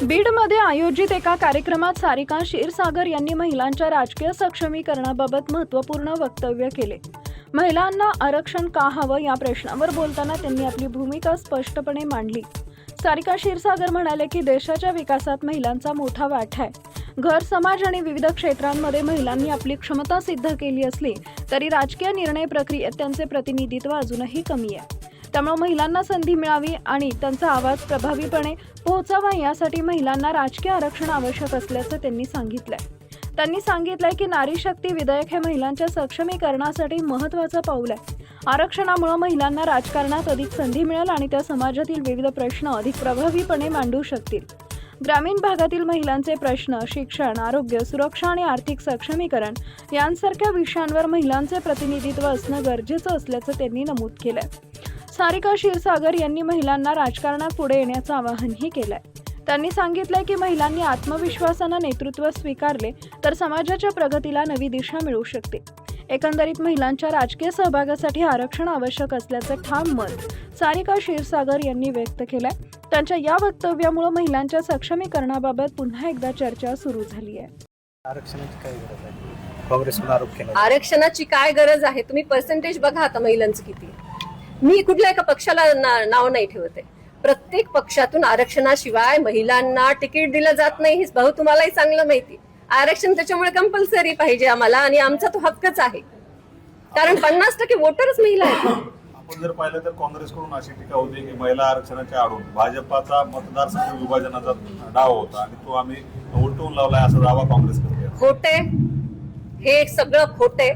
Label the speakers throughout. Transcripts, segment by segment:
Speaker 1: बीडमध्ये आयोजित एका कार्यक्रमात सारिका क्षीरसागर यांनी महिलांच्या राजकीय सक्षमीकरणाबाबत महत्त्वपूर्ण वक्तव्य केले। महिलांना आरक्षण का हवं या प्रश्नावर बोलताना त्यांनी आपली भूमिका स्पष्टपणे मांडली। सारिका क्षीरसागर म्हणाले की देशाच्या विकासात महिलांचा मोठा वाटा आहे। घर, समाज आणि विविध क्षेत्रांमध्ये महिलांनी आपली क्षमता सिद्ध केली असली तरी राजकीय निर्णय प्रक्रियेत त्यांचे प्रतिनिधित्व अजूनही कमी आहे। त्यामुळे महिलांना संधी मिळावी आणि त्यांचा आवाज प्रभावीपणे पोहोचावा यासाठी महिलांना राजकीय आरक्षण आवश्यक असल्याचं त्यांनी सांगितलंय। त्यांनी सांगितलंय की नारी शक्ती विधेयक हे महिलांच्या सक्षमीकरणासाठी महत्त्वाचं पाऊल आहे। आरक्षणामुळे महिलांना राजकारणात अधिक संधी मिळेल आणि त्या समाजातील विविध प्रश्न अधिक प्रभावीपणे मांडू शकतील। ग्रामीण भागातील महिलांचे प्रश्न, शिक्षण, आरोग्य, सुरक्षा आणि आर्थिक सक्षमीकरण यांसारख्या विषयांवर महिलांचे प्रतिनिधित्व असणं गरजेचं असल्याचं त्यांनी नमूद केलंय। सारिका क्षीरसागर यांनी महिलांना राजकारणात पुढे येण्याचं आवाहनही केलंय। त्यांनी सांगितलंय की महिलांनी आत्मविश्वासानं नेतृत्व स्वीकारले तर समाजाच्या प्रगतीला नवी दिशा मिळू शकते। एकंदरीत महिलांच्या राजकीय सहभागासाठी आरक्षण आवश्यक असल्याचं ठाम मत सारिका क्षीरसागर यांनी व्यक्त केलंय। त्यांच्या या वक्तव्यामुळे महिलांच्या सक्षमीकरणाबाबत पुन्हा एकदा चर्चा सुरू झाली आहे।
Speaker 2: आरक्षणाची काय गरज आहे? काँग्रेसने आरोप केला।
Speaker 3: आरक्षणाची काय गरज आहे? तुम्ही पर्सेंटेज बघा आता महिलांचं किती आहे। मी कुठल्या एका पक्षाला नाव नाही ठेवत आहे। प्रत्येक पक्षातून आरक्षणाशिवाय महिलांना तिकीट दिलं जात नाही, हे भाऊ तुम्हालाही चांगलं माहिती। आरक्षण त्याच्यामुळे कंपल्सरी पाहिजे आम्हाला आणि आमचा तो हक्कच आहे, कारण 50% वोटरच महिला आहेत।
Speaker 4: आपण जर पाहिलं तर काँग्रेसकडून अशी टीका होती की महिला आरक्षणाच्या आडून भाजपाचा मतदारसंघ विभाजनाचा डाव होता आणि तो आम्ही उलटवून लावलाय असा दावा काँग्रेस करते।
Speaker 3: खोटे, हे सगळं खोटे।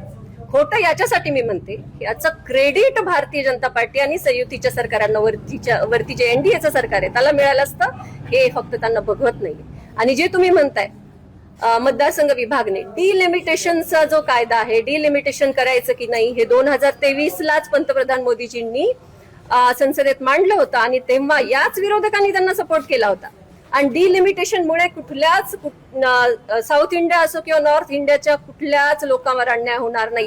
Speaker 3: खोटं याच्यासाठी मी म्हणते, याचं क्रेडिट भारतीय जनता पार्टी आणि संयुतीच्या सरकारांना, वरती जे एनडीएचं सरकार आहे त्याला मिळालं असतं, हे फक्त त्यांना बघवत नाही। आणि जे तुम्ही म्हणताय मतदारसंघ विभागणे, डिलिमिटेशनचा जो कायदा आहे, डिलिमिटेशन करायचं की नाही हे 2023 लाच पंतप्रधान मोदीजींनी संसदेत मांडलं होतं आणि तेव्हा याच विरोधकांनी त्यांना सपोर्ट केला होता। आणि डिलिमिटेशनमुळे कुठल्याच साऊथ इंडिया असो किंवा नॉर्थ इंडियाच्या कुठल्याच लोकांवर अन्याय होणार नाही।